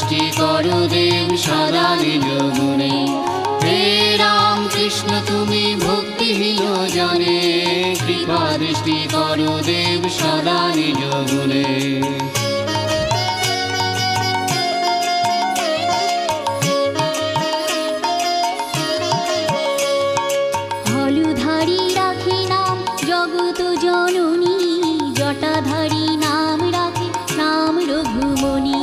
দৃষ্টি করো দেব সদা নিজ গুণে। হে রাম কৃষ্ণ তুমি ভক্তিহীন জনে, কৃপা দৃষ্টি করো দেব সদা নিজ গুণে। হলুধারী রাখে নাম জগত জননী, জটাধারী নাম রাখে নাম রঘুমণি।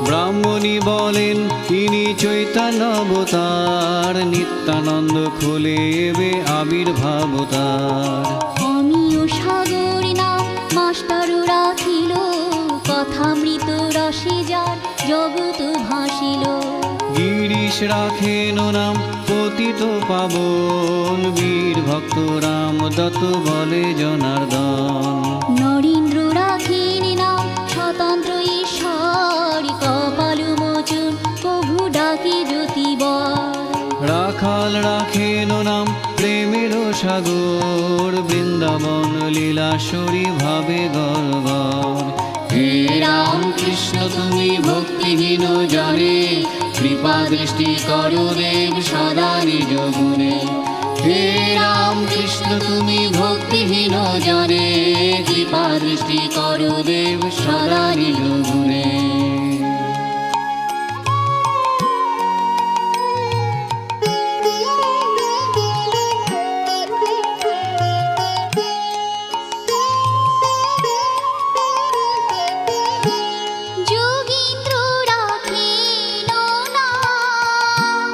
ব্রাহ্মণী বলেন তিনি চৈতন্য অবতার, নিত্যানন্দ খুলে এবে আবির্ভাব তার। অমিয় সাগর নাম মাস্টার রাখিল, কথামৃত রসে যার জগৎ ভাসিল। গিরিশ রাখেন নাম পতিত পাবন, বীর ভক্ত রাম দত্ত বলে জনার্দন। নরেন্দ্র রাখেন নাম স্বতন্ত্র ঈশ্বর, কপাল মোচন প্রভু ডাকে জ্যোতিবর। রাখাল রাখেন নাম প্রেমের সাগর, বৃন্দাবন লীলাশ্বরী ভাবে গর্বর। হে রাম কৃষ্ণ তুমি ভক্তিহীন জনে, কৃপা দৃষ্টি করো দেব সদা নিজ গুণে। হে রাম কৃষ্ণ তুমি ভক্তিহীন জনে, কৃপা দৃষ্টি করো দেব সদা নিজ গুণে। যোগীন্দ্র রাখেন নাম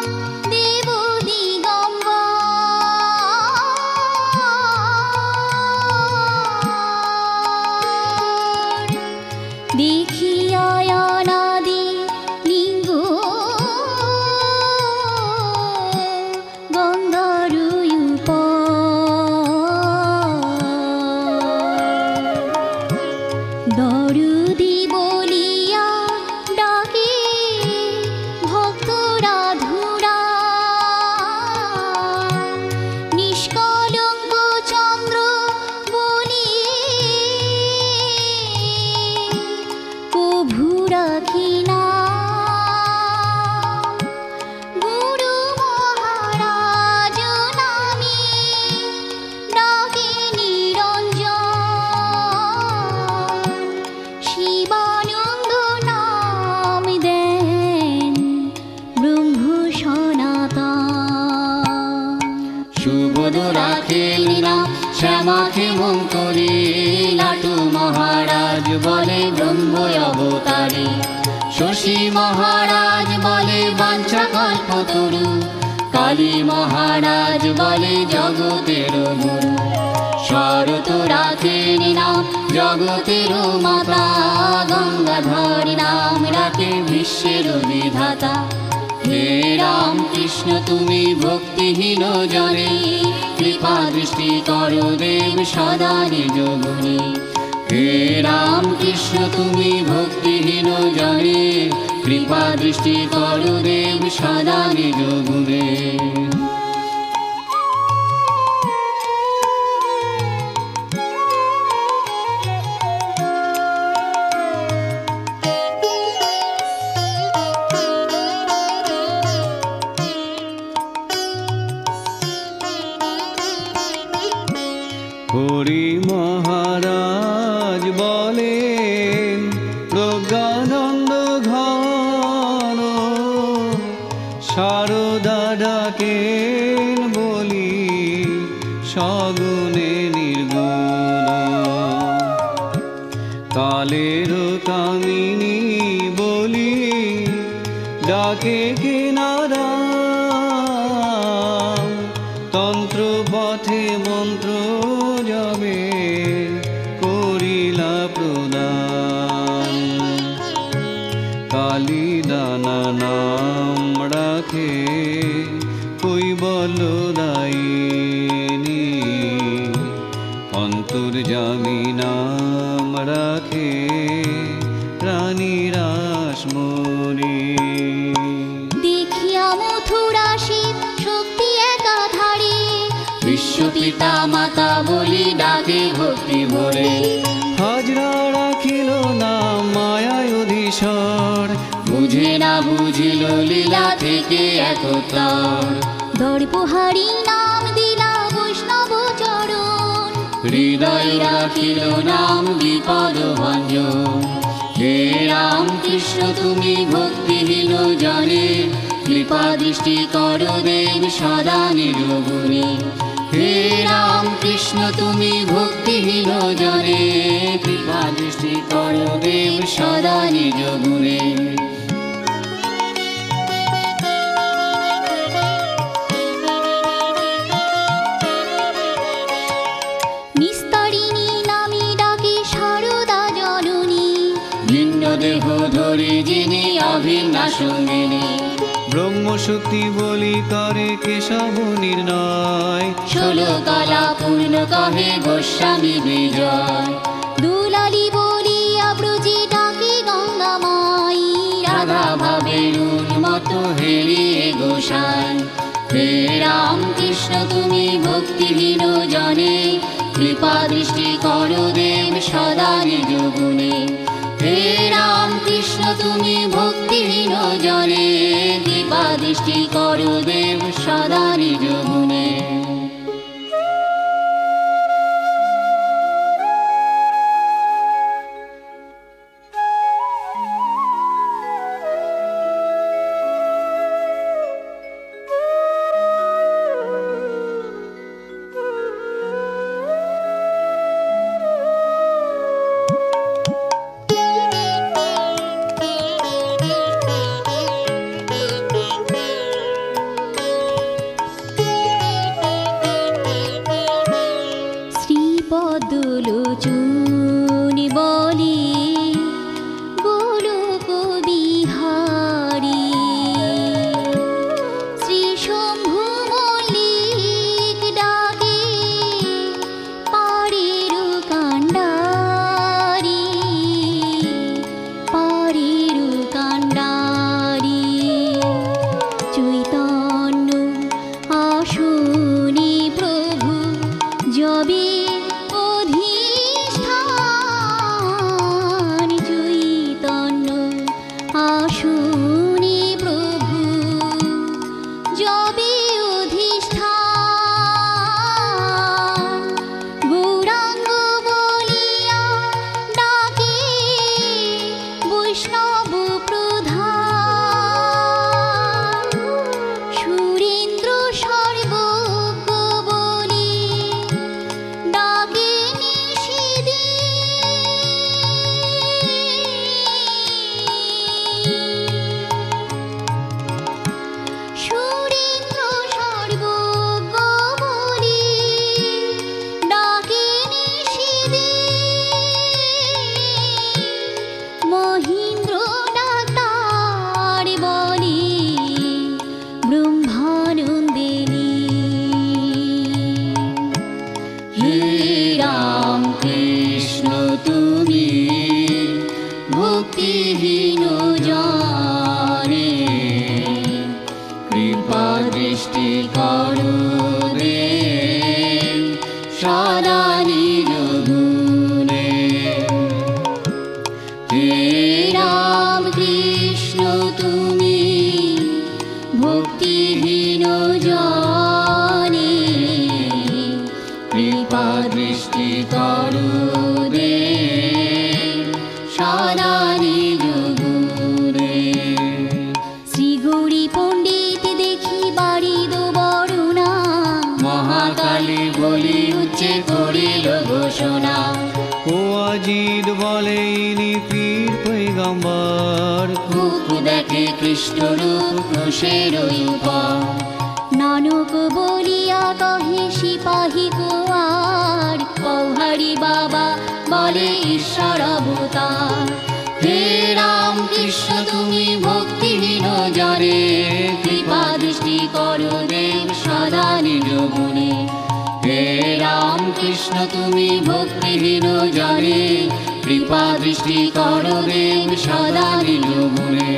দেব দিগম্বর, দেখিয়া অনাদি লিঙ্গ গঙ্গার দরুদি বলিয়া ডাকে ভক্তরা ধুরা, নিষ্কলঙ্ক চন্দ্র বলি প্রভু রাখি নাম। গুরু মহারাজ নামে ডাকে নিরঞ্জন, শিবানন্দ নাম দেন ব্রহ্ম সনাতন। সুবোধ রাখেন নাম শ্যামাকে মঙ্করে, লাটু মহারাজ বলে ব্রহ্ম অবতারে। শশী মহারাজ বলে বাঞ্ছা কল্পতরু, কালী মহারাজ বলে জগতের গুরু। শরৎ রাখেন নাম জগতের মাতা, গঙ্গাধর নাম রাখে বিশ্বের বিধাতা। হে রাম কৃষ্ণ তুমি ভক্তিহীন জনে, কৃপা দৃষ্টি করো দেব সদা নিজ গুণে। হে রাম কৃষ্ণ তুমি ভক্তিহীন জনে, কৃপা দৃষ্টি করো দেব সদা নিজ গুণে। হরি মহারাজ বলেন প্রজ্ঞানন্দ ঘন, শারদা ডাকেন বলি সগুণে নির্গুণ। কালের কামিনী বলি ডাকে কিনারা, তন্ত্র পথে মন্ত্র যাবে করিলা প্রদান। কালী দানা নাম রাখে কৈবল্যদায়িনী, অন্তর্যামী নাম রাখে রানী রাসমণি। দেখিয়া মথুরা শিব শক্তি একাধারে, বিশ্বপিতা মাতা বলি ডাকে ভক্তি ভরে। হাজরা রাখিল নাম মায়ায় অধীশ্বর, বুঝে না বুঝিল লীলা থেকে একতর। দর্পহারি নাম দিলা বৈষ্ণব চরণ, হৃদয় রাখিল নাম বিপদ ভঞ্জন। হে রাম কৃষ্ণ তুমি ভক্তিহীন জনে, কৃপা দৃষ্টি কর দেব সদা নির্গুণে। হে রাম কৃষ্ণ তুমি ভক্তিহীন জনে, কৃপা দৃষ্টি কর দেব সদা নির্গুণে। নিস্তারিণী নামে ডাকে শারদা জননী, ভিন্ন দেহ ধরে যিনি অভিন্না সঙ্গিনী। ব্রহ্মশক্তি বলি করে কেশব নির্ণয়, 16 কলা পূর্ণ কহে গোস্বামী বিজয়। দুলালি বলিয়া ব্রজে ডাকে গঙ্গা মাই, রাধা ভাবের উন্মত হেরিয়ে গোসাই। হে রাম কৃষ্ণ তুমি ভক্তিহীন জনে, কৃপা দৃষ্টি কর দেব সদা নিজ গুণে। হে রাম কৃষ্ণ তুমি ভক্তিহীন জনে, কৃপা দৃষ্টি কর দেব সদা নিজ গুণে। শ্রীপদলোচন বলি গোলক বিহারী, শ্রী শম্ভু মল্লিক ডাকে পারের কাণ্ডারি, পারের কাণ্ডারি। চৈতন্য আসনে প্রভু যবে অধিষ্ঠান, চৈতন্য আসনে প্রভু যবে অধিষ্ঠান। গৌরাঙ্গ বলিয়া ডাকে বৈষ্ণব প্রধান, সুরেন্দ্র সর্বজ্ঞ বলি ডাকে নিষিদি। সুরেন্দ্র সর্বজ্ঞ বলি ডাকে নিষিদি। মহেন্দ্র ডাক্তার বলি ব্রহ্মানন্দিনী। হে রাম কৃষ্ণ তুমি ভক্তিহীন জনে, কৃপা দৃষ্টি কর দেব সদা নিজ গুণে। হে রাম কৃষ্ণ তুমি ভক্তিহীন জনে, কৃপা দৃষ্টি কর দেব সদা নিজ গুণে। শ্রী গৌরী পণ্ডিত দেখি বাড়িদ বরুণা, মহাকালী বলি উচ্চে করিল ঘোষণা। ও আজিদ বলে ইনি পীর পৈগম্বর, মুখ দেখে কৃষ্ণ রূপ ঘোষের উপর। নানক বলিয়া কহে সিপাহী কুয়ার, পৌহারি বাবা বলে ঈশ্বর অবতার। হে রাম কৃষ্ণ তুমি ভক্তিহীন জনে, কৃপা দৃষ্টি কর দেব সদা নিজ গুণে। হে রাম কৃষ্ণ তুমি ভক্তিহীন জনে, কৃপা দৃষ্টি কর দেব সদা নিজ গুণে।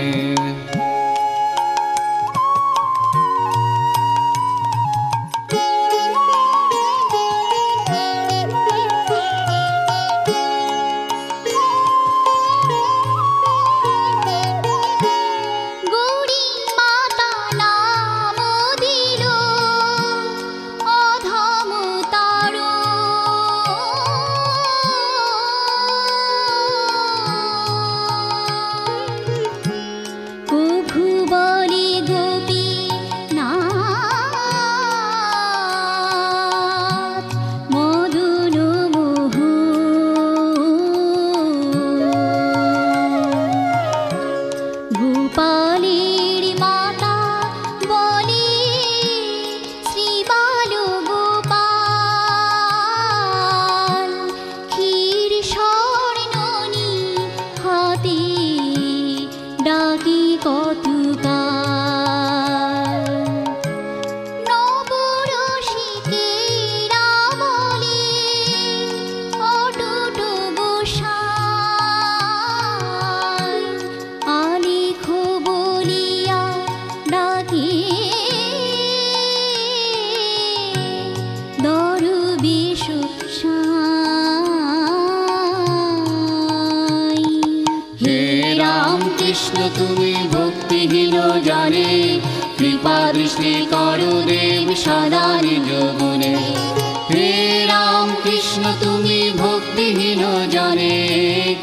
ডাকি কতকাল নবরসিকেরা বলে অটুট গোসাই আলিখ বলিয়া ডাকে দরবেশ সাই। হে রাম কৃষ্ণ তুমি ভক্তিহীন জানে কৃপা দৃষ্টি করো দেব সদা নিজ গুণে। হে রাম কৃষ্ণ তুমি ভক্তিহীন জানে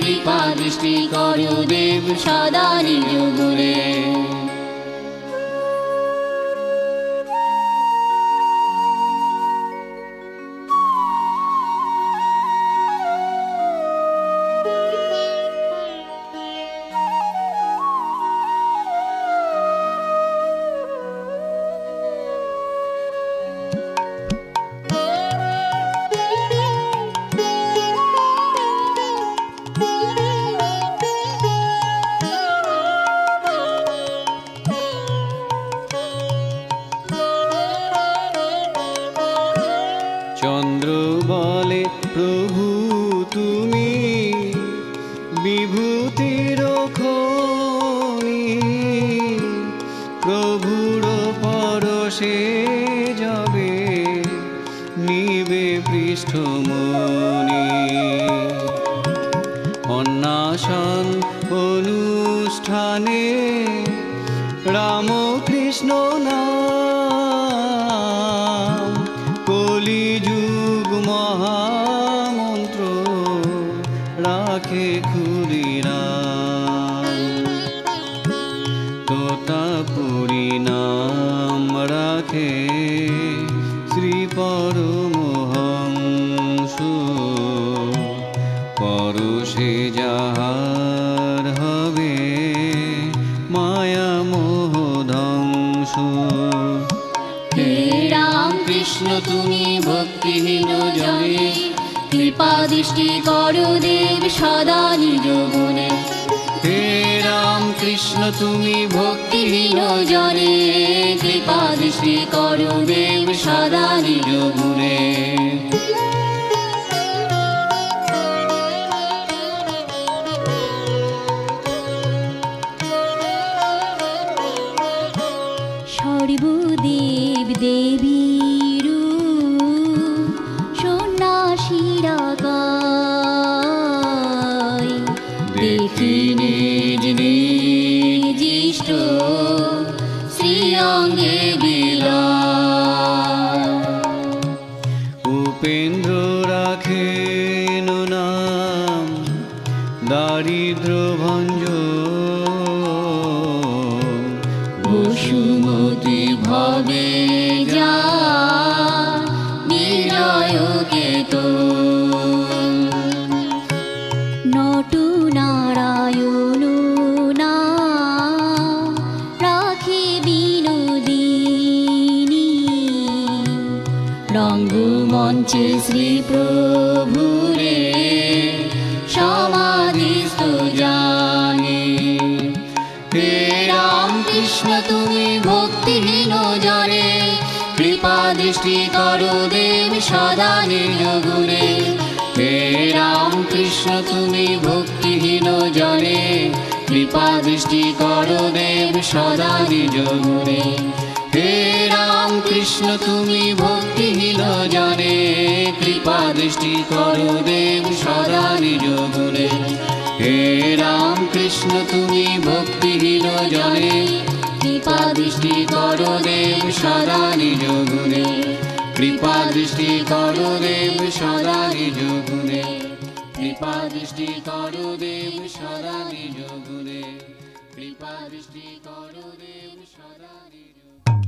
কৃপা দৃষ্টি করো দেব সদা নিজ গুণে। চন্দ্র বলে প্রভু তুমি বিভূতির খনি, প্রভুর পরশে যাবে নিবে পৃষ্ঠমণি। অন্নাসন অনুষ্ঠানে রামকৃষ্ণ নাম কলিযুগ মহামন্ত্র রাখে ক্ষুদিরাম। তোতাপুরী নাম রাখে শ্রী পরমহংস, পরশে যাহার হবে মায়া মোহ ধ্বংস। হে রাম কৃষ্ণ তুমি ভক্তিহীন জানে কৃপা দৃষ্টি করো দেব সদা নিজ গুণে। হে রাম কৃষ্ণ তুমি ভক্তিহীন জানে কৃপা দৃষ্টি করো দেব সদা নিজ গুণে। সর্বদেব দেবীর সন্ন্যাসীরা গায় দেখি নিজ নিজ ইষ্ট শ্রীঅঙ্গে বিলায়। উপেন্দ্র রাখেন নাম দারিদ্র ভঞ্জন, বসুমতী ভবে যা বিজয় কেতন। নট নারায়ণ নাম রাখে বিনোদিনী, রঙ্গমঞ্চে শ্রী প্রভুরে সমাধিস্থ জানে। হে রাম কৃষ্ণ তুমি ভক্তিহীন জানে কৃপা দৃষ্টি করো দেব সদা নিজ গুণে। হে রাম কৃষ্ণ তুমি ভক্তিহীন জানে কৃপা দৃষ্টি করো দেব সদা নিজ গুণে। হে রাম কৃষ্ণ তুমি ভক্তিহীন জানে কৃপা দৃষ্টি করো দেব সদা নিজ গুণে। হে রাম কৃষ্ণ তুমি ভক্তিহীন জানে কৃপা দৃষ্টি করো দেব সদা নিজ গুণে। কৃপা দৃষ্টি করো দেব সদা নিজ গুণে। কৃপা দৃষ্টি করো দেব সদা নিজ গুণে। কৃপা দৃষ্টি করো দেব সদা নিজ গুণে।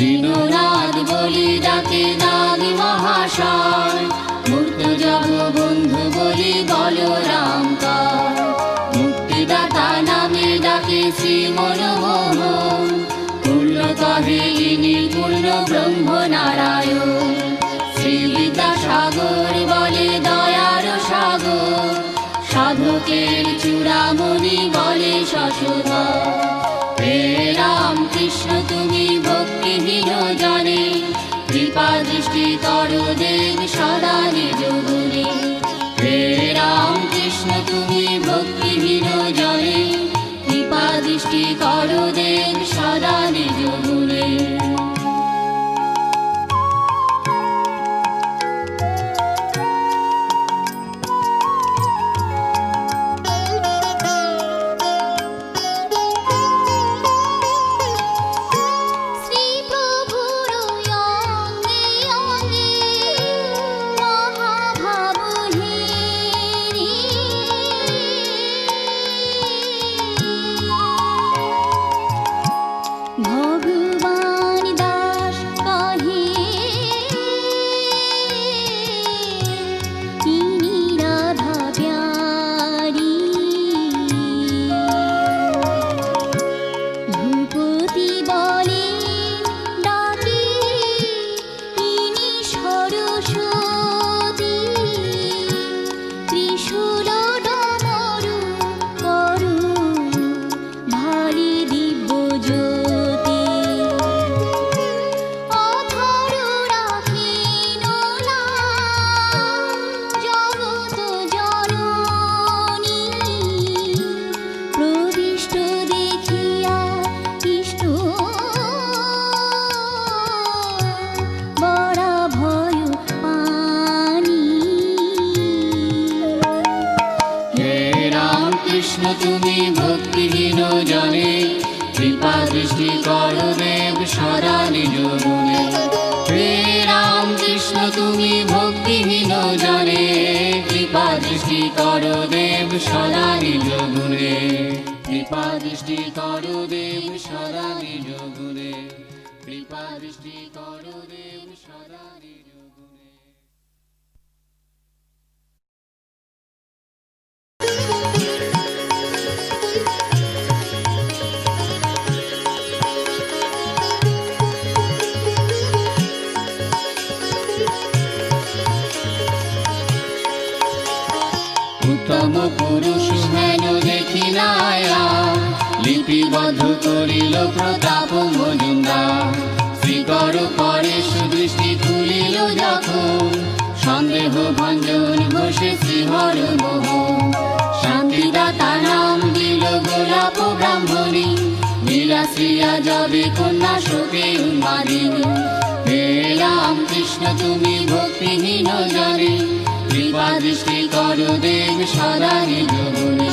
দীননাথ বলি ডাকে নাগ মহাশয়, মুক্ত যাব বন্ধু বলি বলরাম কর। মুক্তিদাতা নামে ডাকে শ্রী মনমোহন, পূর্ণ কহে ইনি পূর্ণ ব্রহ্ম নারায়ণ। শ্রী বিদ্যাসাগর বলে দয়ার সাগর, সাধকের চূড়ামণি বলে শশধর। হে রাম কৃষ্ণ তুমি ভক্তিহীন জনে, কৃপা দৃষ্টি করো দেব সদা নিজ গুণে। হে রাম কৃষ্ণ তুমি ভক্তিহীন জনে, কৃপা দৃষ্টি করো দেব সদা নিজ গুণে। কৃষ্ণ তুমি ভক্তিহীন জনে, কৃপা দৃষ্টি করো দেব সদা নিজ গুণে। হে রাম কৃষ্ণ তুমি ভক্তিহীন জনে, কৃপা দৃষ্টি করো দেব সদা নিজ গুণে। কৃপা দৃষ্টি করো দেব সদা নিজ গুণে, কৃপা দৃষ্টি করো দেব সদা নিজ গুণে। উত্তম পুরুষ হেন দেখি নায়া, লিপিবদ্ধ করিল প্রতাপ মজুমদার। শ্রীকর পরে সুদৃষ্টি খুলিল যখন, সন্দেহ ভঞ্জন বসে শ্রীহর মোহন। শান্তিদাতা নাম দিল গোলাপ ব্রাহ্মণী, বিলাসিয়া যাবে কন্যা শোকে উন্মাদিনী। হে রাম কৃষ্ণ তুমি ভক্তিহীন জনে, কৃপা দৃষ্টি করো দেব সদা নিজ গুণে।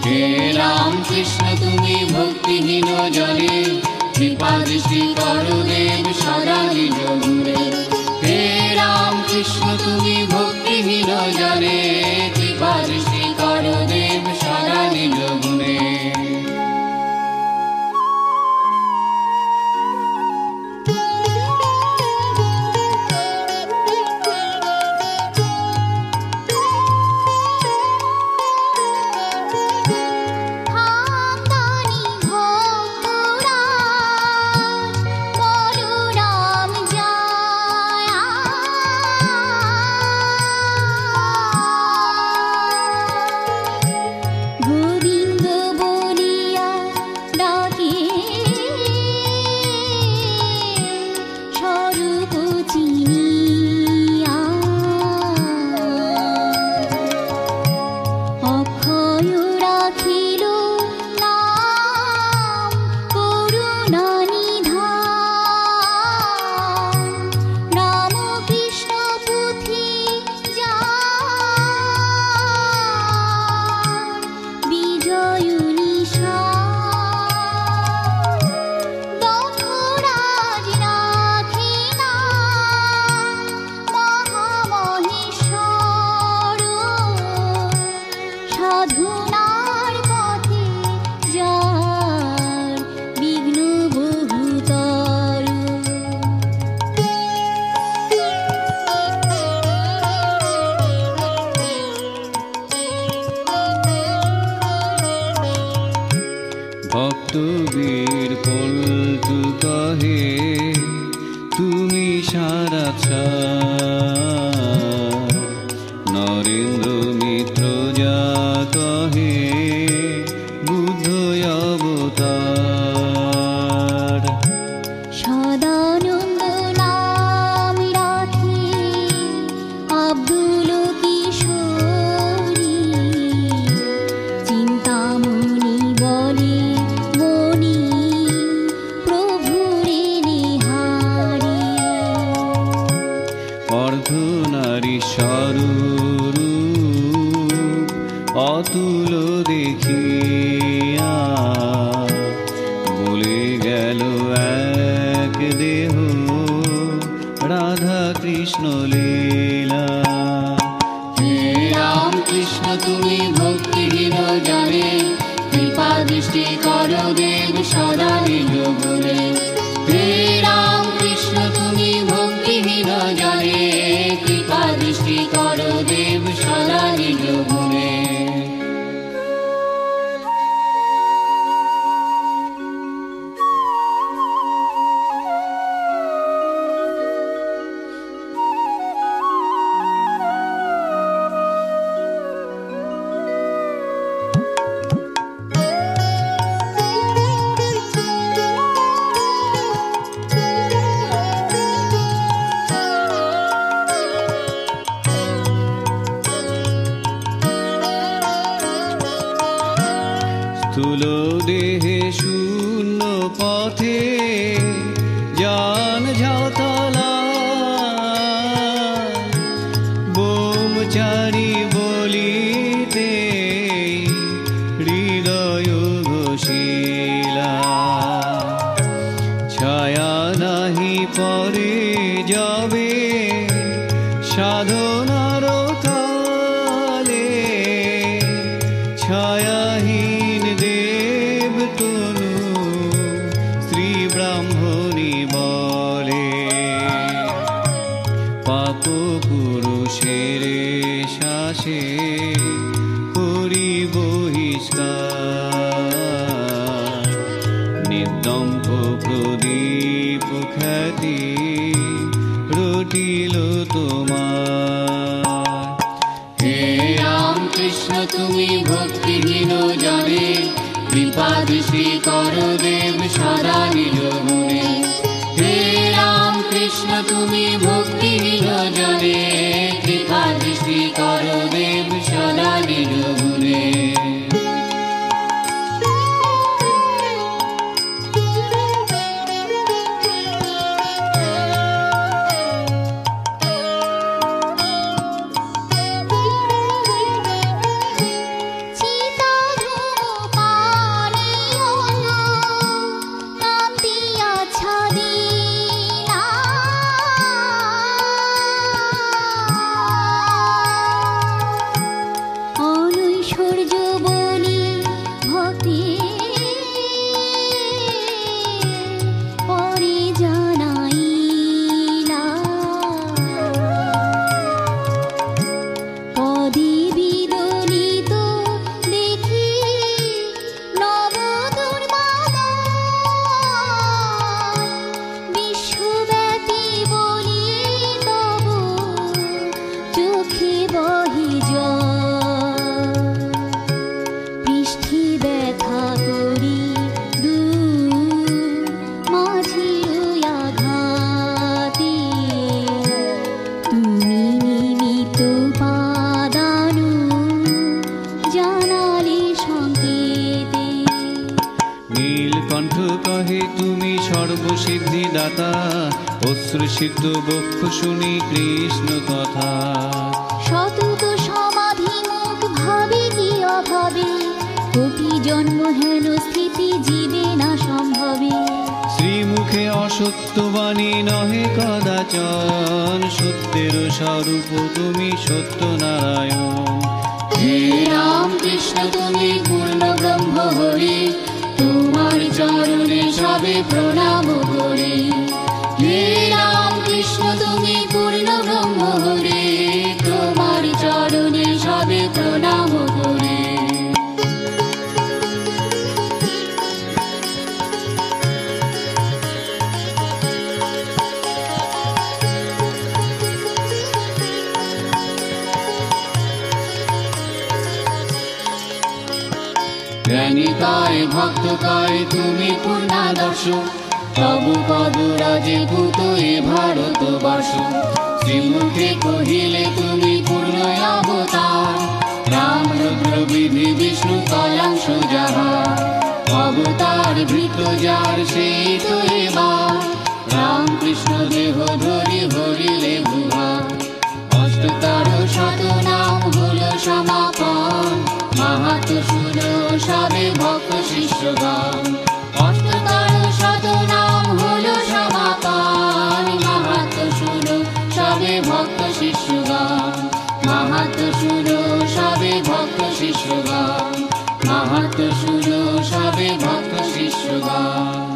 হে রাম কৃষ্ণ তুমি ভক্তিহীন জনে, কৃপা দৃষ্টি করো দেব সদা নিজ গুণে। হে রাম কৃষ্ণ তুমি ভক্তিহীন জনে, কৃপা দৃষ্টি করো দেব সদা নিজ গুণে। পদ্মবীর পল্টু কহে তুমি সারা নরেন্দ্র মিত্র যা কহে বুদ্ধ অবতার। সদানন্দ নাম রাখে আব্দুল কিশোরী, চিন্তামণি বলে মণি প্রভুরে নিহারি। অর্ধনারী স্বরূপ অতুল দেখিয়া বলে গেল এক দেহ রাধা কৃষ্ণ লীলা। হে রাম কৃষ্ণ তুমি ভক্তিহীন জানে, কৃপা দৃষ্টি করো দেব সদা নিজ গুণে। হে রাম কৃষ্ণ তুমি ভক্তিহীন জানে, কৃপা দৃষ্টি করো দেব সদা নিজ গুণে। স্থূল দেহে শূন্য পথে জান ঝাতলা, বোমচারি বলিতে হৃদয় ঘোষিলা। ছায়া নাহি পরে যাবে সাধনার কালে, ছায়াহীন দেব তনু শ্রী ব্রাহ্মণী বলে। পাপ পুরুষের শ্বাসে করি বহিষ্কার, নির্দম্ভ প্রদীপ খ্যাতি রটিল তোমার। হে রাম কৃষ্ণ তুমি ভক্তিহীন জানে, কৃপা দৃষ্টি করো দেব সদা নিজ গুণে। হে রাম কৃষ্ণ তুমি ভক্তিহীন জানে, কৃপা দৃষ্টি করো দেব সদা নিজ গুণে। নীলকণ্ঠ কহে তুমি সর্বসিদ্ধিদাতা, অশ্রুসিক্ত বক্ষ শুনি কৃষ্ণ কথা। শতত সমাধি মুখ ভাবে কি অভাবে, কোটি জন্ম হেন স্থিতি জীবে না সম্ভবে। শ্রীমুখে অসত্যবাণী নহে কদাচন, সত্যের স্বরূপ তুমি সত্যনারায়ণ। হে রাম কৃষ্ণ তুমি পূর্ণ ব্রহ্ম হরি, তোমার চরণে সবে প্রণাম করি। হে রাম কৃষ্ণ তুমি পূর্ণ ব্রহ্ম হরি, তোমার চরণে সবে প্রণাম করি। হয় তুমি পূর্ণাদর্শ, তবু পদরাজে ভূত এ ভারতবর্ষ। শ্রীমুখে কহিলে তুমি পূর্ণ অবতার, রাম রুদ্র বিধি বিষ্ণু কলাংশ যাহার। অবতার ভৃত যার সেই তো এবার, রাম কৃষ্ণ দেহ ধরি হরিলে ভুভার। অষ্টতর শত নাম হল সমাপন, মাহাত্ম শুনো সবে ভক্ত শিষ্যগণ। অষ্টতর শত নাম হল সমাপন, মাহাত্ম শুনো সবে ভক্ত শিষ্যগণ। মাহাত্ম শুনো সবে ভক্ত শিষ্যগণ, মাহাত্ম শুনো সবে ভক্ত শিষ্যগণ।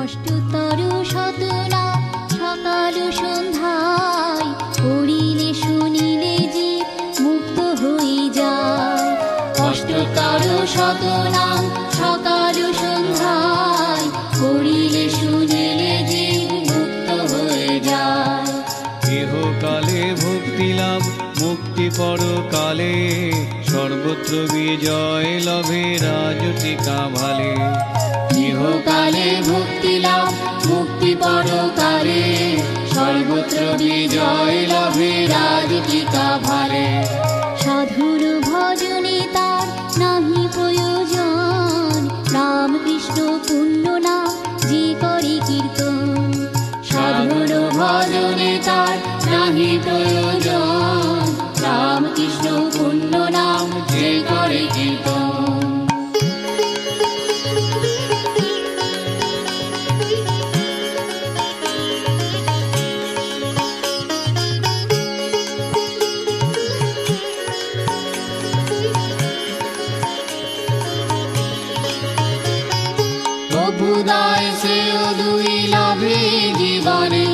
অষ্টতর শত নাম সকাল সন্ধ্যায় পড়িলে শুনিলে জীব মুক্ত হয়ে যায়। অষ্টতর শত নাম সকাল সন্ধ্যায় পড়িলে শুনিলে জীব মুক্ত হয়ে যায়। ইহকালে ভক্তি লাভ মুক্তি পরকালে, সর্বত্র বিজয় লভে রাজটিকা ভালে। ইহকালে ভক্তি লাভ মুক্তি পরকালে, সর্বত্র বিজয় লাভে রাজটিকা ভালে। সাধুর ভজনে তার নাহি প্রয়োজন, রাম কৃষ্ণ পুণ্য নাম যে করে কীর্তন। সাধুর ভজনে তার নাহি প্রয়োজন, রাম কৃষ্ণ পুণ্য নাম যে করে কীর্তন। প্রভুদায় শ্রেয় দুই লাভে জীবনে,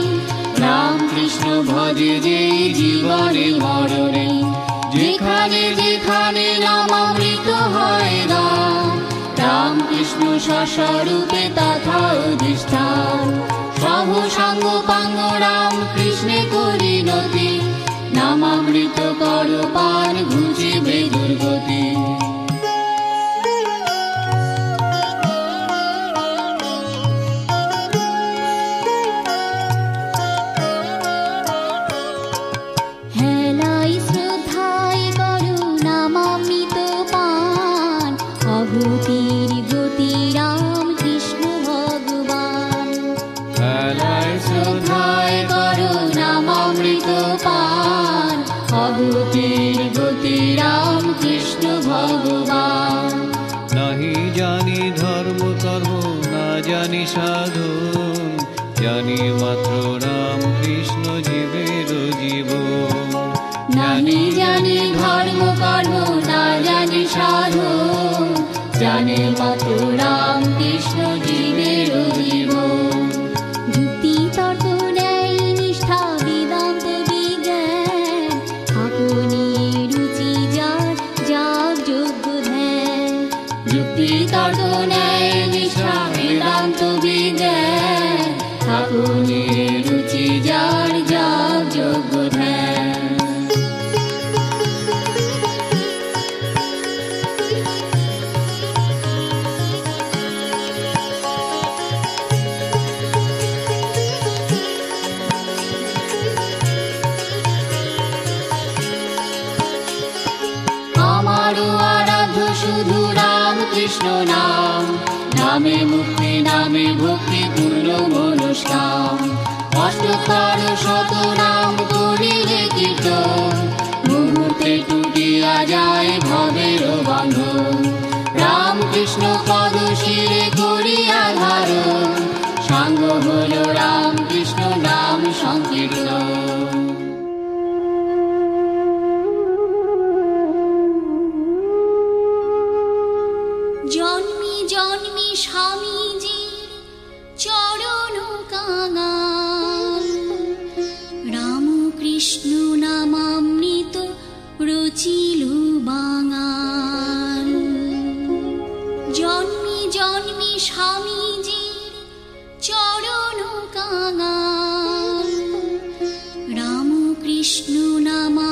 রাম কৃষ্ণ ভজে যেই জীবনে মরণে। যেখানে যেখানে নামামৃত হয় দান, রাম কৃষ্ণ স্বস্বরূপে তথা অধিষ্ঠান। সহ সাঙ্গ পাঙ্গ রাম কৃষ্ণে পরিণতি, নামামৃত কর পান ঘুচিবে দুর্গতি। হেলাই শ্রদ্ধায় করু নামামৃত পান, অভূতির গতি রাম কৃষ্ণ ভগবান। হেলায় শ্রদ্ধায় করো নামামৃত পান, অভূতির গতি রাম কৃষ্ণ ভগবান। নাহি জানি ধর্ম কর্ম না জানি সাধন, জানি মাত্র রাম কৃষ্ণ জীবের জীবন। জানি জানি ধর্ম কর্ম না জানি সাধন, জানি মাত্র রাম কৃষ্ণ জীবের জীবন। যুক্তি তর্ক ন্যায় নিষ্ঠা বেদান্ত বিজ্ঞান, আপনি রুচি যার যার যোগ্য ধ্যান। যুক্তি তর্ক ন্যায় নিষ্ঠা বেদান্ত বিজ্ঞান, আপনি রুচি যার যার যোগ্য ধ্যান। আমারও আরাধ্য শুধু রাম কৃষ্ণ নাম, নামে মুক্তি নামে ভক্তি পূর্ণ মনস্কাম। অষ্টতর শত নাম করিলে কীর্তন, মুহূর্তে টুটিয়া যায় ভবের বন্ধন। রাম কৃষ্ণ পদ শিরে করিয়া ধারণ, সাঙ্গ হল রাম কৃষ্ণ নাম সংকীর্তন। জন্মে জন্মে স্বামীজির চরণ কাঙাল, রামকৃষ্ণ নামামৃত রচিল বাঙাল। জন্মে জন্মে স্বামীজির চরণ কাঙাল, বিষ্ণু নামা